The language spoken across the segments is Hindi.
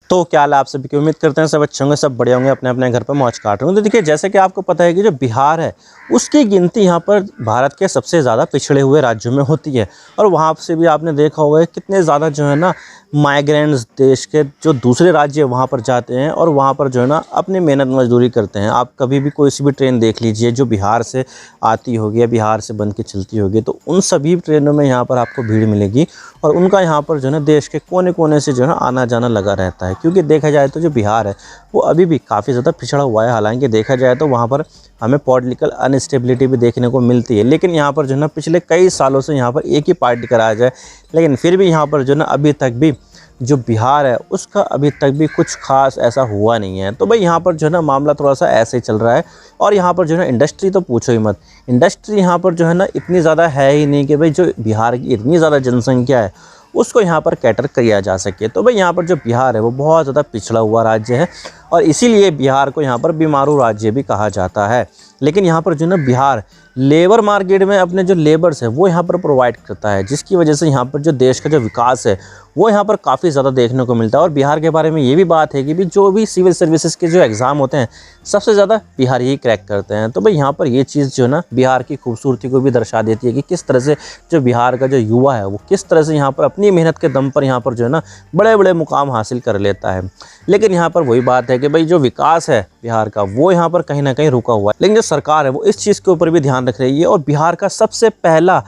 तो क्या हाल है आप सभी की, उम्मीद करते हैं सब अच्छे होंगे, सब बढ़िया होंगे, अपने अपने घर पर मौज काट रहे होंगे। तो देखिए, जैसे कि आपको पता है कि जो बिहार है उसकी गिनती यहाँ पर भारत के सबसे ज़्यादा पिछड़े हुए राज्यों में होती है। और वहाँ से भी आपने देखा होगा कितने ज़्यादा जो है ना माइग्रेंट्स देश के जो दूसरे राज्य वहाँ पर जाते हैं और वहाँ पर जो है ना अपनी मेहनत मजदूरी करते हैं। आप कभी भी कोई सी भी ट्रेन देख लीजिए जो बिहार से आती होगी या बिहार से बन के चलती होगी, तो उन सभी ट्रेनों में यहाँ पर आपको भीड़ मिलेगी और उनका यहाँ पर जो है ना देश के कोने कोने से जो है ना आना जाना लगा रहता है। क्योंकि देखा जाए तो जो बिहार है वो अभी भी काफ़ी ज़्यादा पिछड़ा हुआ है। हालांकि देखा जाए तो वहाँ पर हमें पॉलिटिकल अनस्टेबिलिटी भी देखने को मिलती है, लेकिन यहाँ पर जो है ना पिछले कई सालों से यहाँ पर एक ही पार्टी का राज है, लेकिन फिर भी यहाँ पर जो है ना अभी तक भी जो बिहार है उसका अभी तक भी कुछ खास ऐसा हुआ नहीं है। तो भाई यहाँ पर जो है ना मामला थोड़ा सा ऐसे ही चल रहा है। और यहाँ पर जो है ना इंडस्ट्री तो पूछो ही मत, इंडस्ट्री यहाँ पर जो है ना इतनी ज़्यादा है ही नहीं कि भाई जो बिहार की इतनी ज़्यादा जनसंख्या है उसको यहाँ पर कैटर किया जा सके। तो भाई यहाँ पर जो बिहार है वो बहुत ज़्यादा पिछड़ा हुआ राज्य है और इसीलिए बिहार को यहाँ पर बीमारू राज्य भी कहा जाता है। लेकिन यहाँ पर जो है ना बिहार लेबर मार्केट में अपने जो लेबर्स है वो यहाँ पर प्रोवाइड करता है, जिसकी वजह से यहाँ पर जो देश का जो विकास है वो यहाँ पर काफ़ी ज़्यादा देखने को मिलता है। और बिहार के बारे में ये भी बात है कि भी जो भी सिविल सर्विसेज के जो एग्ज़ाम होते हैं सबसे ज़्यादा बिहार ही क्रैक करते हैं। तो भाई यहाँ पर ये चीज़ जो है ना बिहार की खूबसूरती को भी दर्शा देती है कि किस तरह से जो बिहार का जो युवा है वो किस तरह से यहाँ पर अपनी मेहनत के दम पर यहाँ पर जो है ना बड़े बड़े मुकाम हासिल कर लेता है। लेकिन यहाँ पर वही बात है कि भाई जो विकास है बिहार का वो यहाँ पर कहीं ना कहीं रुका हुआ है। लेकिन जो सरकार है वो इस चीज़ के ऊपर भी ध्यान रख रही है और बिहार का सबसे पहला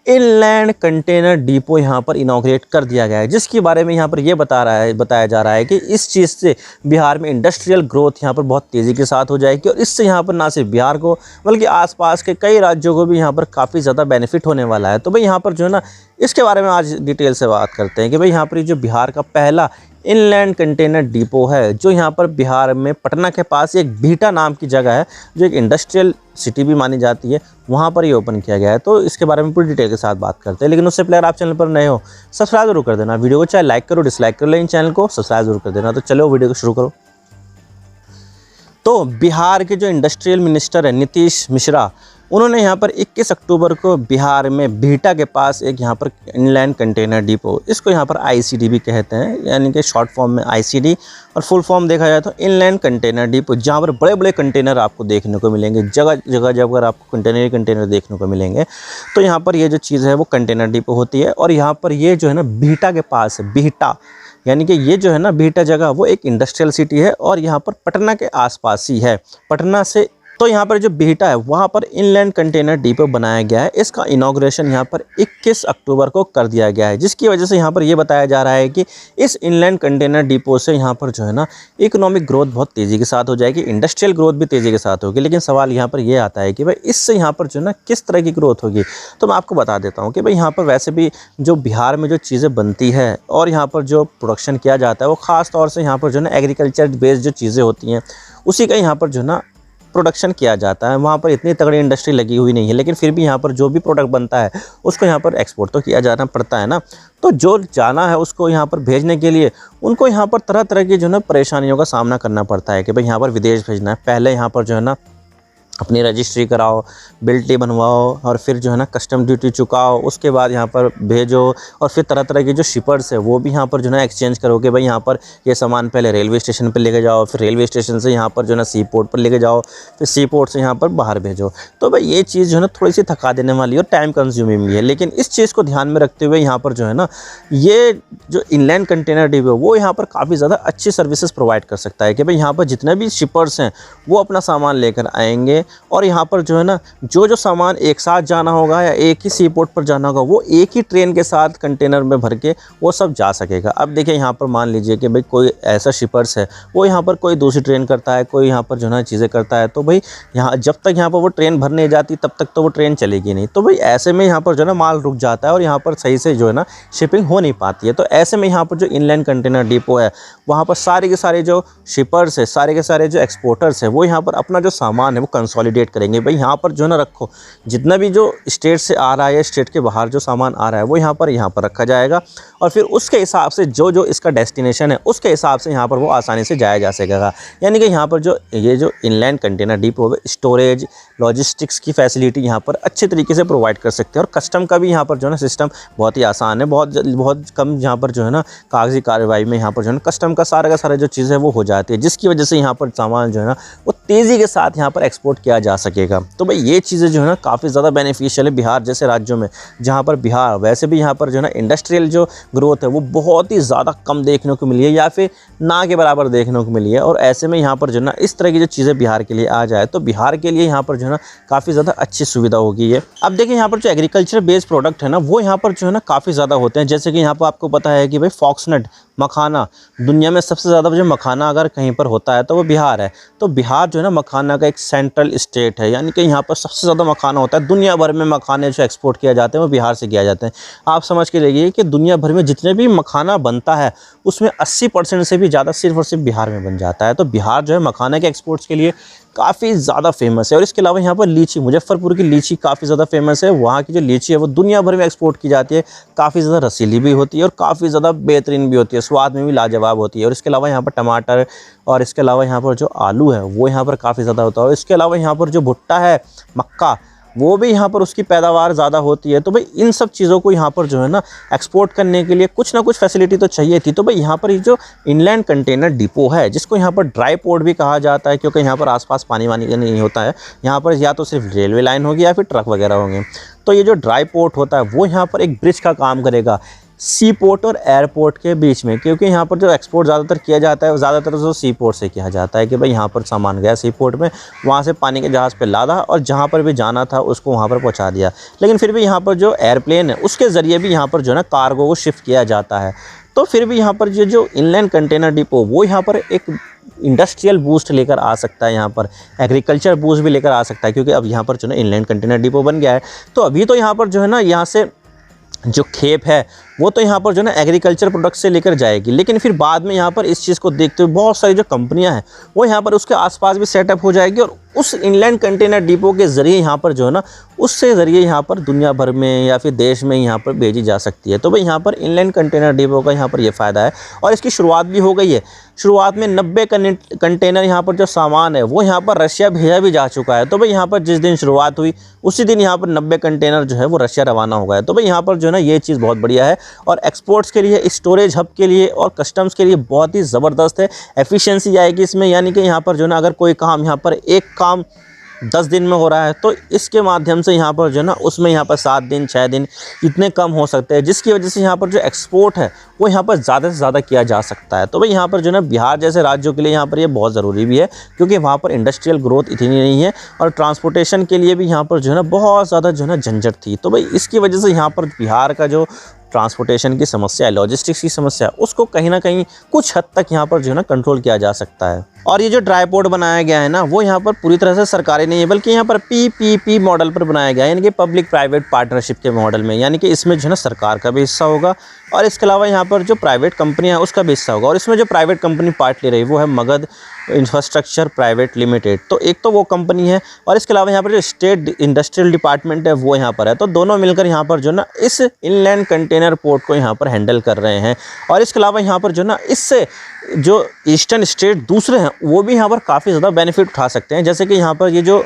इनलैंड कंटेनर डिपो यहाँ पर इनॉग्रेट कर दिया गया है, जिसके बारे में यहाँ पर ये बताया जा रहा है कि इस चीज़ से बिहार में इंडस्ट्रियल ग्रोथ यहाँ पर बहुत तेज़ी के साथ हो जाएगी और इससे यहाँ पर ना सिर्फ बिहार को बल्कि आसपास के कई राज्यों को भी यहाँ पर काफ़ी ज़्यादा बेनिफिट होने वाला है। तो भाई यहाँ पर जो है ना इसके बारे में आज डिटेल से बात करते हैं कि भाई यहाँ पर जो बिहार का पहला इनलैंड कंटेनर डिपो है जो यहाँ पर बिहार में पटना के पास एक बीटा नाम की जगह है जो एक इंडस्ट्रियल सिटी भी मानी जाती है, वहाँ पर ये ओपन किया गया है। तो इसके बारे में पूरी डिटेल के साथ बात करते हैं। लेकिन उससे पहले अगर आप चैनल पर नए हो सब्सक्राइब जरूर कर देना, वीडियो को चाहे लाइक करो डिसलाइक करो, लेकिन चैनल को सब्सक्राइब जरूर कर देना। तो चलो वीडियो को शुरू करो। तो बिहार के जो इंडस्ट्रियल मिनिस्टर है नीतीश मिश्रा, उन्होंने यहाँ पर 21 अक्टूबर को बिहार में बीटा के पास एक यहाँ पर इनलैंड कंटेनर डिपो, इसको यहाँ पर आईसीडी भी कहते हैं, यानी कि शॉर्ट फॉर्म में आईसीडी और फुल फॉर्म देखा जाए तो इनलैंड कंटेनर डिपो, जहाँ पर बड़े बड़े कंटेनर आपको देखने को मिलेंगे। जगह जगह आपको कंटेनर देखने को मिलेंगे। तो यहाँ पर ये जो चीज़ है वो कंटेनर डिपो होती है और यहाँ पर ये जो है ना बीटा के पास है। बीटा यानी कि ये जो है ना बीटा जगह वो एक इंडस्ट्रियल सिटी है और यहाँ पर पटना के आसपास ही है, पटना से। तो यहाँ पर जो बीटा है वहाँ पर इनलैंड कंटेनर डिपो बनाया गया है। इसका इनॉग्रेशन यहाँ पर 21 अक्टूबर को कर दिया गया है, जिसकी वजह से यहाँ पर ये बताया जा रहा है कि इस इनलैंड कंटेनर डिपो से यहाँ पर जो है ना इकोनॉमिक ग्रोथ बहुत तेज़ी के साथ हो जाएगी, इंडस्ट्रियल ग्रोथ भी तेज़ी के साथ होगी। लेकिन सवाल यहाँ पर ये आता है कि भाई इससे यहाँ पर जो है ना किस तरह की ग्रोथ होगी। तो मैं आपको बता देता हूँ कि भाई यहाँ पर वैसे भी जो बिहार में जो चीज़ें बनती है और यहाँ पर जो प्रोडक्शन किया जाता है वो ख़ास तौर से यहाँ पर जो है ना एग्रीकल्चर बेस्ड जो चीज़ें होती हैं उसी का यहाँ पर जो है ना प्रोडक्शन किया जाता है। वहाँ पर इतनी तगड़ी इंडस्ट्री लगी हुई नहीं है, लेकिन फिर भी यहाँ पर जो भी प्रोडक्ट बनता है उसको यहाँ पर एक्सपोर्ट तो किया जाना पड़ता है ना। तो जो जाना है उसको यहाँ पर भेजने के लिए उनको यहाँ पर तरह तरह की जो है ना परेशानियों का सामना करना पड़ता है कि भाई यहाँ पर विदेश भेजना है। पहले यहाँ पर जो है ना अपनी रजिस्ट्री कराओ, बिल्टी बनवाओ और फिर जो है ना कस्टम ड्यूटी चुकाओ, उसके बाद यहाँ पर भेजो और फिर तरह तरह के जो शिपर्स है वो भी यहाँ पर जो है ना एक्सचेंज करो कि भाई यहाँ पर ये सामान पहले रेलवे स्टेशन पर लेके जाओ, फिर रेलवे स्टेशन से यहाँ पर जो है ना सी पोर्ट पर लेके जाओ, फिर सी पोर्ट से यहाँ पर बाहर भेजो। तो भाई ये चीज़ जो है ना थोड़ी सी थका देने वाली और टाइम कंज्यूमिंग भी है। लेकिन इस चीज़ को ध्यान में रखते हुए यहाँ पर जो है ना ये जो इनलैंड कंटेनर डिपो वो यहाँ पर काफ़ी ज़्यादा अच्छी सर्विसेज प्रोवाइड कर सकता है कि भाई यहाँ पर जितने भी शिपर्स हैं वो अपना सामान लेकर आएंगे और यहाँ पर जो है ना जो सामान एक साथ जाना होगा या एक ही सी पोर्ट पर जाना होगा वो एक ही ट्रेन के साथ कंटेनर में भर के वो सब जा सकेगा। अब देखिए यहाँ पर मान लीजिए कि भाई कोई ऐसा शिपर्स है वो यहाँ पर कोई दूसरी ट्रेन करता है, कोई यहाँ पर जो है ना चीज़ें करता है, तो भाई यहाँ जब तक यहाँ पर वो ट्रेन भर नहीं जाती तब तक तो वो ट्रेन चलेगी नहीं। तो भाई ऐसे में यहाँ पर जो है ना माल रुक जाता है और यहाँ पर सही से जो है ना शिपिंग हो नहीं पाती है। तो ऐसे में यहाँ पर जो इनलैंड कंटेनर डिपो है वहाँ पर सारे के सारे जो शिपर्स है, सारे के सारे जो एक्सपोर्टर्स है वो यहाँ पर अपना जो सामान है वो कंसोलिडेट कंसोलिडेट करेंगे, भाई यहाँ पर जो है ना रखो, जितना भी जो स्टेट से आ रहा है या स्टेट के बाहर जो सामान आ रहा है वो यहाँ पर रखा जाएगा, और फिर उसके हिसाब से जो जो इसका डेस्टिनेशन है उसके हिसाब से यहाँ पर वो आसानी से जाया जा सकेगा। यानी कि यहाँ पर जो ये जो इनलैंड कंटेनर डिपो है, स्टोरेज लॉजिस्टिक्स की फैसिलिटी यहाँ पर अच्छे तरीके से प्रोवाइड कर सकते हैं, और कस्टम का भी यहाँ पर जो है ना सिस्टम बहुत ही आसान है, बहुत कम यहाँ पर जो है ना कागजी कार्रवाई में यहाँ पर जो है ना कस्टम का सारा जो चीज़ है वो हो जाती है, जिसकी वजह से यहाँ पर सामान जो है ना वो तेज़ी के साथ यहाँ पर एक्सपोर्ट किया जा सकेगा। तो भाई ये चीज़ें जो है ना काफ़ी ज़्यादा बेनिफिशियल है बिहार जैसे राज्यों में, जहाँ पर बिहार वैसे भी यहाँ पर जो है ना इंडस्ट्रियल जो ग्रोथ है वो बहुत ही ज़्यादा कम देखने को मिली है या फिर ना के बराबर देखने को मिली है। और ऐसे में यहाँ पर जो है ना इस तरह की जो चीज़ें बिहार के लिए आ जाए तो बिहार के लिए यहाँ पर जो है ना काफ़ी ज़्यादा अच्छी सुविधा होगी ये। अब देखिए यहाँ पर जो एग्रीकल्चर बेस्ड प्रोडक्ट है ना वो यहाँ पर जो है ना काफ़ी ज़्यादा होते हैं, जैसे कि यहाँ पर आपको पता है कि भाई फॉक्सनट मखाना, दुनिया में सबसे ज़्यादा जो मखाना अगर कहीं पर होता है तो वो बिहार है। तो बिहार जो है ना मखाना का एक सेंट्रल स्टेट है, यानी कि यहाँ पर सबसे ज़्यादा मखाना होता है। दुनिया भर में मखाने जो एक्सपोर्ट किया जाते हैं वो बिहार से किया जाते हैं। आप समझ के रहिए कि दुनिया भर में जितने भी मखाना बनता है उसमें 80% से भी ज़्यादा सिर्फ और सिर्फ बिहार में बन जाता है। तो बिहार जो है मखाना के एक्सपोर्ट्स के लिए काफ़ी ज़्यादा फेमस है। और इसके अलावा यहाँ पर लीची, मुजफ्फरपुर की लीची काफ़ी ज़्यादा फेमस है। वहाँ की जो लीची है वो दुनिया भर में एक्सपोर्ट की जाती है, काफ़ी ज़्यादा रसीली भी होती है और काफ़ी ज़्यादा बेहतरीन भी होती है, स्वाद में भी लाजवाब होती है। और इसके अलावा यहाँ पर टमाटर और इसके अलावा यहाँ पर जो आलू है वो यहाँ पर काफ़ी ज़्यादा होता है। और इसके अलावा यहाँ पर जो भुट्टा है, मक्का, वो भी यहाँ पर उसकी पैदावार ज़्यादा होती है। तो भाई इन सब चीज़ों को यहाँ पर जो है ना एक्सपोर्ट करने के लिए कुछ ना कुछ फैसिलिटी तो चाहिए थी। तो भाई यहाँ पर ये जो इनलैंड कंटेनर डिपो है, जिसको यहाँ पर ड्राई पोर्ट भी कहा जाता है, क्योंकि यहाँ पर आसपास पानी वानी नहीं होता है, यहाँ पर या तो सिर्फ रेलवे लाइन होगी या फिर ट्रक वगैरह होंगे। तो ये जो ड्राई पोर्ट होता है वो यहाँ पर एक ब्रिज का काम करेगा सी पोर्ट और एयरपोर्ट के बीच में, क्योंकि यहाँ पर जो एक्सपोर्ट ज़्यादातर किया जाता है ज़्यादातर तो सी पोर्ट से किया जाता है कि भाई यहाँ पर सामान गया सी पोर्ट में, वहाँ से पानी के जहाज़ पे लादा और जहाँ पर भी जाना था उसको वहाँ पर पहुँचा दिया। लेकिन फिर भी यहाँ पर जो एयरप्लेन है उसके ज़रिए भी यहाँ पर जो है ना कार्गो को शिफ्ट किया जाता है। तो फिर भी यहाँ पर ये जो इनलैंड कंटेनर डिपो वो यहाँ पर एक इंडस्ट्रियल बूस्ट लेकर आ सकता है, यहाँ पर एग्रीकल्चर बूस्ट भी लेकर आ सकता है, क्योंकि अब यहाँ पर जो है ना इनलैंड कंटेनर डिपो बन गया है। तो अभी तो यहाँ पर जो है ना यहाँ से जो खेप है वो तो यहाँ पर जो है ना एग्रीकल्चर प्रोडक्ट से लेकर जाएगी, लेकिन फिर बाद में यहाँ पर इस चीज़ को देखते हुए बहुत सारी जो कंपनियां हैं वो यहाँ पर उसके आसपास भी सेटअप हो जाएगी, और उस इनलैंड कंटेनर डिपो के ज़रिए यहाँ पर जो है ना उससे ज़रिए यहाँ पर दुनिया भर में या फिर देश में यहाँ पर भेजी जा सकती है। तो भाई यहाँ पर इनलैंड कंटेनर डिपो का यहाँ पर ये फ़ायदा है, और इसकी शुरुआत भी हो गई है। शुरुआत में 90 कंटेनर यहाँ पर जो सामान है वो यहाँ पर रशिया भेजा भी जा चुका है। तो भाई यहाँ पर जिस दिन शुरुआत हुई उसी दिन यहाँ पर 90 कंटेनर जो है वो रशिया रवाना हो गया। तो भाई यहाँ पर जो है ना ये चीज़ बहुत बढ़िया है, और एक्सपोर्ट्स के लिए, स्टोरेज हब के लिए और कस्टम्स के लिए बहुत ही ज़बरदस्त है। एफिशिएंसी आएगी इसमें, यानी कि यहाँ पर जो है ना अगर कोई काम यहाँ पर एक काम 10 दिन में हो रहा है तो इसके माध्यम से यहाँ पर जो है ना उसमें यहाँ पर 7 दिन 6 दिन इतने कम हो सकते हैं, जिसकी वजह से यहाँ पर जो एक्सपोर्ट है वो यहाँ पर ज़्यादा से ज़्यादा किया जा सकता है। तो भाई यहाँ पर जो है ना बिहार जैसे राज्यों के लिए यहाँ पर ये बहुत ज़रूरी भी है, क्योंकि वहाँ पर इंडस्ट्रियल ग्रोथ इतनी नहीं है और ट्रांसपोर्टेशन के लिए भी यहाँ पर जो है ना बहुत ज़्यादा जो है ना झंझट थी। तो भाई इसकी वजह से यहाँ पर बिहार का जो ट्रांसपोर्टेशन की समस्या है, लॉजिस्टिक्स की समस्या, उसको कहीं ना कहीं कुछ हद तक यहाँ पर जो है ना कंट्रोल किया जा सकता है। और ये जो ड्राई पोर्ट बनाया गया है ना वो यहाँ पर पूरी तरह से सरकारी नहीं है, बल्कि यहाँ पर PPP मॉडल पर बनाया गया है, यानी कि पब्लिक प्राइवेट पार्टनरशिप के मॉडल में, यानी कि इसमें जो है ना सरकार का भी हिस्सा होगा और इसके अलावा यहाँ पर जो प्राइवेट कंपनी है उसका भी हिस्सा होगा। और इसमें जो प्राइवेट कंपनी पार्ट ले रही है वो है मगध इंफ्रास्ट्रक्चर प्राइवेट लिमिटेड। तो एक तो वो कंपनी है, और इसके अलावा यहाँ पर जो स्टेट इंडस्ट्रियल डिपार्टमेंट है वो यहाँ पर है। तो दोनों मिलकर यहाँ पर जो ना इस इनलैंड कंटेनर पोर्ट को यहाँ पर हैंडल कर रहे हैं। और इसके अलावा यहाँ पर जो ना इससे जो ईस्टर्न स्टेट दूसरे हैं वो भी यहाँ पर काफ़ी ज़्यादा बेनिफिट उठा सकते हैं। जैसे कि यहाँ पर ये जो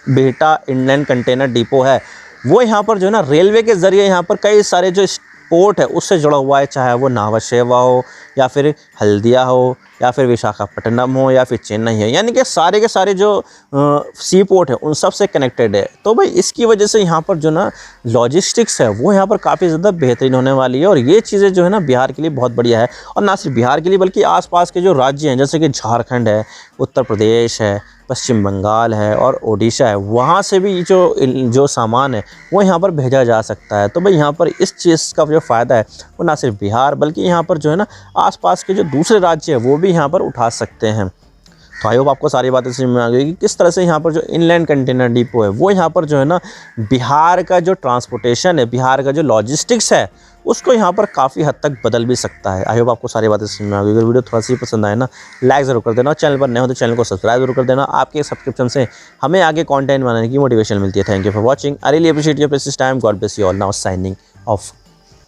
बिहटा इनलैंड कंटेनर डिपो है वो यहाँ पर जो है ना रेलवे के ज़रिए यहाँ पर कई सारे जो पोर्ट है उससे जुड़ा हुआ है, चाहे वो नावा शेवा हो या फिर हल्दिया हो या फिर विशाखापट्टनम हो या फिर चेन्नई है, यानी कि सारे के सारे जो सी पोर्ट है उन सब से कनेक्टेड है। तो भाई इसकी वजह से यहाँ पर जो ना लॉजिस्टिक्स है वो यहाँ पर काफ़ी ज़्यादा बेहतरीन होने वाली है, और ये चीज़ें जो है ना बिहार के लिए बहुत बढ़िया है। और ना सिर्फ बिहार के लिए बल्कि आसपास के जो राज्य हैं जैसे कि झारखंड है, उत्तर प्रदेश है, पश्चिम बंगाल है और ओडिशा है, वहाँ से भी जो सामान है वो यहाँ पर भेजा जा सकता है। तो भाई यहाँ पर इस चीज़ का जो फ़ायदा है वो ना सिर्फ बिहार बल्कि यहाँ पर जो है ना आसपास के जो दूसरे राज्य है वो भी यहाँ पर उठा सकते हैं। तो आई होप आपको सारी बातें समझ में आ गई कि किस तरह से यहाँ पर जो इनलैंड कंटेनर डिपो है वो यहाँ पर जो है ना बिहार का जो ट्रांसपोर्टेशन है, बिहार का जो लॉजिस्टिक्स है उसको यहाँ पर काफ़ी हद तक बदल भी सकता है। आई होप आपको सारी बातें समझ में आ गई। अगर वीडियो थोड़ा सी पसंद आए ना, लाइक ज़रूर कर देना और चैनल पर नए हो तो चैनल को सब्सक्राइब जरूर कर देना। आपके सब्सक्रिप्शन से हमें आगे कंटेंट बनाने की मोटिवेशन मिलती है। Thank you for watching. I really appreciate your precious time. God bless you all. Now signing off.